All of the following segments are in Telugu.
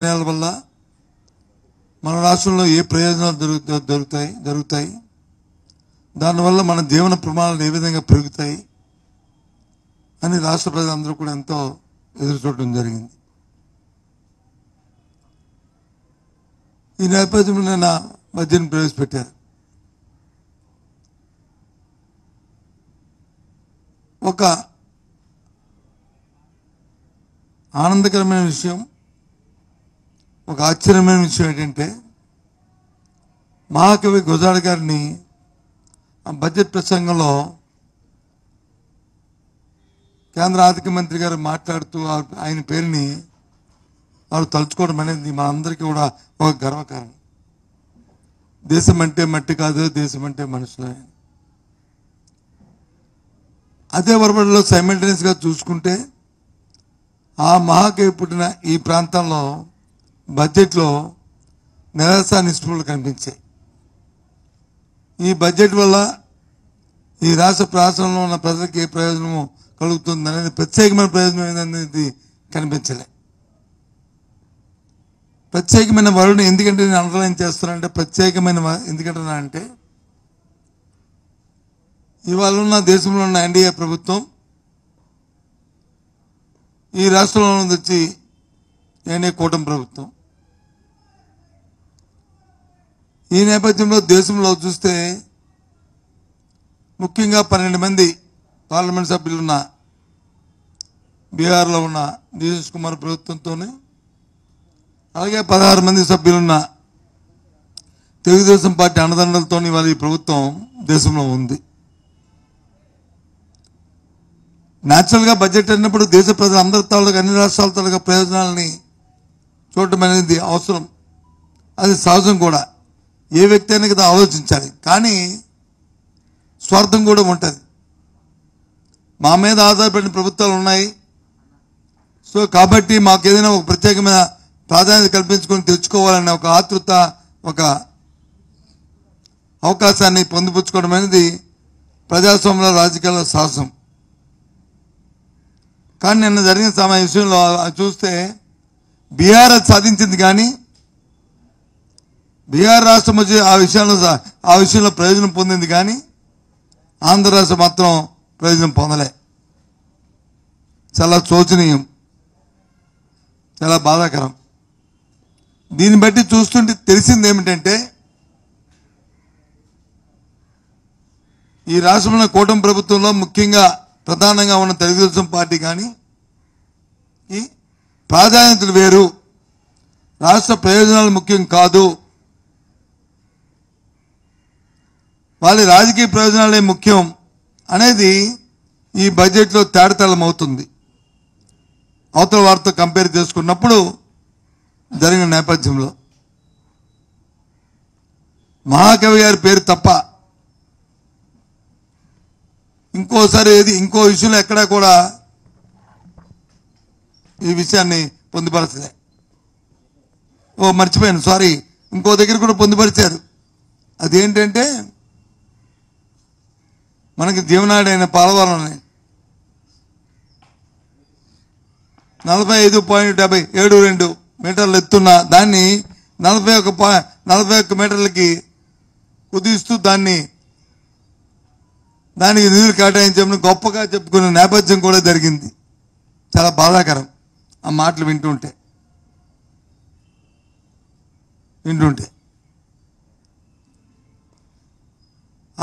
నిర్ణయాల వల్ల మన రాష్ట్రంలో ఏ ప్రయోజనాలు జరుగుతాయి దానివల్ల మన జీవన ప్రమాణాలు ఏ విధంగా పెరుగుతాయి అని రాష్ట్ర ప్రజలందరూ కూడా ఎంతో ఎదురు చూడడం జరిగింది. ఈ నేపథ్యంలో నేను బడ్జెట్ను ప్రవేశపెట్టారు. ఒక ఆనందకరమైన విషయం, ఒక ఆశ్చర్యమైన విషయం ఏంటంటే మహాకవి గురజాడ గారిని ఆ బడ్జెట్ ప్రసంగంలో కేంద్ర ఆర్థిక మంత్రి గారు మాట్లాడుతూ ఆయన పేరుని వారు తలుచుకోవడం అనేది మనందరికీ కూడా ఒక గర్వకారణం. దేశం అంటే మట్టి కాదు, దేశం అంటే మనుషులే. అదే వరబడిలో సైమల్టేనియస్గా చూసుకుంటే ఆ మహాకవి పుట్టిన ఈ ప్రాంతంలో బడ్జెట్లో నిరాశ నిస్పృహలు కనిపించాయి. ఈ బడ్జెట్ వల్ల ఈ రాష్ట్ర ప్రాంతంలో ఉన్న ప్రజలకు ఏ ప్రయోజనము కలుగుతుంది అనేది ప్రత్యేకమైన ప్రయోజనం ఏందనేది కనిపించలే. ప్రత్యేకమైన వరుణ్ ఎందుకంటే నేను అండర్లైన్ చేస్తున్నానంటే ప్రత్యేకమైన ఎందుకంటే ఇవాళ ఉన్న దేశంలో ఉన్న ఎన్డీఏ ప్రభుత్వం ఈ రాష్ట్రంలో వచ్చి ఎన్డీఏ కూటమి ప్రభుత్వం. ఈ నేపథ్యంలో దేశంలో చూస్తే ముఖ్యంగా 12 మంది పార్లమెంట్ సభ్యులున్న బీహార్లో ఉన్న నితీష్ కుమార్ ప్రభుత్వంతోనే, అలాగే 16 మంది సభ్యులున్న తెలుగుదేశం పార్టీ అండదండలతో ఇవాళ ఈ ప్రభుత్వం దేశంలో ఉంది. న్యాచురల్గా బడ్జెట్ అన్నప్పుడు దేశ ప్రజలు అందరి తాలూకా అన్ని రాష్ట్రాల తాలూకా ప్రయోజనాలని చూడటం అనేది అవసరం, అది సహజం కూడా. ఏ వ్యక్తి అయినా కదా ఆలోచించాలి. కానీ స్వార్థం కూడా ఉంటుంది. మా మీద ఆధారపడిన ప్రభుత్వాలు ఉన్నాయి, సో కాబట్టి మాకు ఏదైనా ఒక ప్రత్యేకమైన ప్రాధాన్యత కల్పించుకొని తెచ్చుకోవాలనే ఒక ఆతృత, ఒక అవకాశాన్ని పొందిపుచ్చుకోవడం అనేది ప్రజాస్వామ్య రాజకీయాల సాహసం. కానీ నిన్న జరిగిన విషయంలో చూస్తే బీహార్ అది సాధించింది, కానీ బీహార్ రాష్ట్రం వచ్చి ఆ విషయంలో ప్రయోజనం పొందింది, కానీ ఆంధ్ర రాష్ట్రం మాత్రం ప్రయోజనం పొందలే. చాలా శోచనీయం, చాలా బాధాకరం. దీన్ని బట్టి చూస్తుంటే తెలిసింది ఏమిటంటే ఈ రాష్ట్రంలో కూటమి ప్రభుత్వంలో ముఖ్యంగా ప్రధానంగా ఉన్న తెలుగుదేశం పార్టీ కానీ ఈ ప్రాధాన్యతలు వేరు, రాష్ట్ర ప్రయోజనాలు ముఖ్యం కాదు, వాళ్ళ రాజకీయ ప్రయోజనాలే ముఖ్యం అనేది ఈ బడ్జెట్లో తేటతెల్లం అవుతుంది. అవతల వారితో కంపేర్ చేసుకున్నప్పుడు జరిగిన నేపథ్యంలో మహాకవి గారి పేరు తప్ప ఇంకోసారి ఇంకో విషయంలో ఎక్కడా కూడా ఈ విషయాన్ని పొందుపరచలే. మర్చిపోయాను, సారీ, ఇంకో దగ్గర కూడా పొందుపరిచారు. అదేంటంటే మనకి జీవనాడి అయిన పోలవరంని 45.72 మీటర్లు ఎత్తున్న దాన్ని 41 మీటర్లకి కుదిస్తూ దానికి నిధులు కేటాయించామని గొప్పగా చెప్పుకునే నేపథ్యం కూడా జరిగింది. చాలా బాధాకరం ఆ మాటలు వింటుంటే.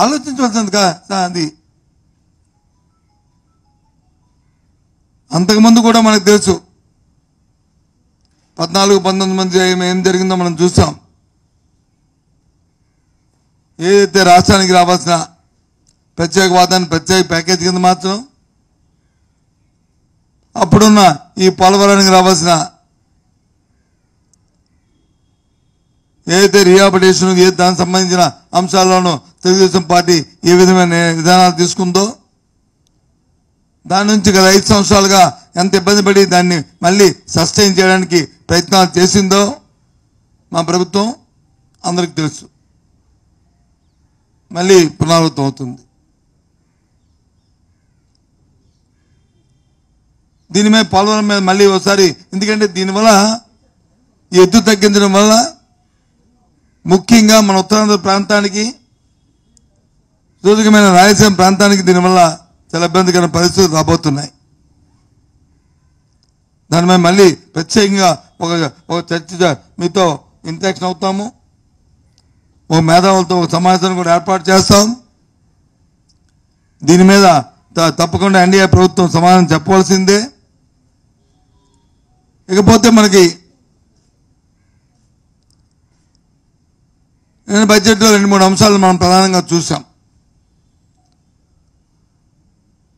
ఆలోచించవలసింది అది. అంతకుముందు కూడా మనకు తెలుసు 14-19 మంది ఏం జరిగిందో మనం చూసాం. ఏదైతే రాష్ట్రానికి రావాల్సిన ప్రత్యేక వాదాన్ని ప్రత్యేక ప్యాకేజ్ కింద మాత్రం అప్పుడున్న ఈ పోలవరానికి రావాల్సిన ఏదైతే రిహాబిలిటేషన్ దానికి సంబంధించిన అంశాల్లోనూ తెలుగుదేశం పార్టీ ఏ విధమైన విధానాలు తీసుకుందో దాని నుంచి గత 5 సంవత్సరాలుగా ఎంత ఇబ్బంది పడి దాన్ని మళ్ళీ సస్టైన్ చేయడానికి ప్రయత్నాలు చేసిందో మా ప్రభుత్వం అందరికి తెలుసు. మళ్ళీ పునరావృతం అవుతుంది. దీని మీద పోలవరం మీద మళ్ళీ ఒకసారి, ఎందుకంటే దీనివల్ల ఈ ఎత్తు తగ్గించడం వల్ల ముఖ్యంగా మన ఉత్తరాంధ్ర ప్రాంతానికి, సూచకమైన రాయలసీమ ప్రాంతానికి దీనివల్ల చాలా ఇబ్బందికర పరిస్థితులు రాబోతున్నాయి. దానిపై మళ్ళీ ప్రత్యేకంగా ఒక చర్చ మీతో ఇంటరాక్షన్ అవుతాము. ఓ మేధావులతో ఒక సమావేశాన్ని కూడా ఏర్పాటు చేస్తాం. దీని మీద తప్పకుండా ఎన్డీఏ ప్రభుత్వం సమాధానం చెప్పవలసిందే. ఇకపోతే మనకి బడ్జెట్లో 2-3 అంశాలు మనం ప్రధానంగా చూసాం.